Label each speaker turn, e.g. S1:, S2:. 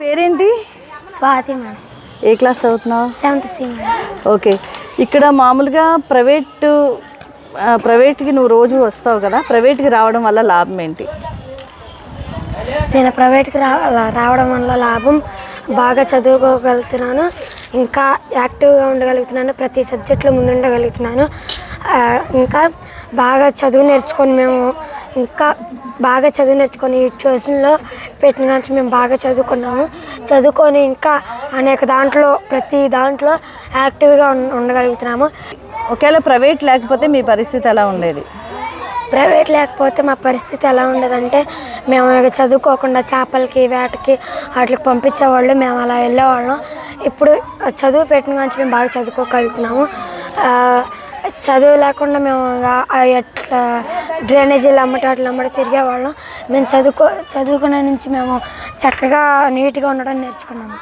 S1: పేరేంటి?
S2: స్వాతి మేడం.
S1: ఏ క్లాస్ చదువుతున్నావు?
S2: 7th C madam.
S1: Okay. ఇక్కడ మామూలుగా ప్రైవేట్కి నువ్వు రోజు వస్తావు కదా, ప్రైవేట్కి రావడం వల్ల లాభం ఏంటి?
S2: నేను ప్రైవేట్కి రావడం వల్ల లాభం బాగా చదువుకోగలుగుతున్నాను, ఇంకా యాక్టివ్గా ఉండగలుగుతున్నాను, ప్రతి సబ్జెక్టులో ముందుండగలుగుతున్నాను. ఇంకా బాగా చదువు నేర్చుకొని ఈ ట్యూషన్లో పెట్టిన నుంచి మేము బాగా చదువుకొని ఇంకా ప్రతి దాంట్లో యాక్టివ్గా ఉండగలుగుతున్నాము.
S1: ఒకవేళ ప్రైవేట్ లేకపోతే మీ పరిస్థితి ఎలా ఉండేది?
S2: ప్రైవేట్ లేకపోతే మా పరిస్థితి ఎలా ఉండదంటే, మేము చదువుకోకుండా చేపలకి వేటకి వాటికి పంపించేవాళ్ళు, మేము అలా వెళ్ళేవాళ్ళం. ఇప్పుడు చదువు పెట్టిన నుంచి మేము బాగా చదువుకోగలుగుతున్నాము. చదువు లేకుండా మేము ఎట్లా డ్రైనేజీలు అమ్మటి తిరిగేవాళ్ళం. మేము చదువుకునే నుంచి మేము చక్కగా నీట్గా ఉండడం నేర్చుకున్నాము.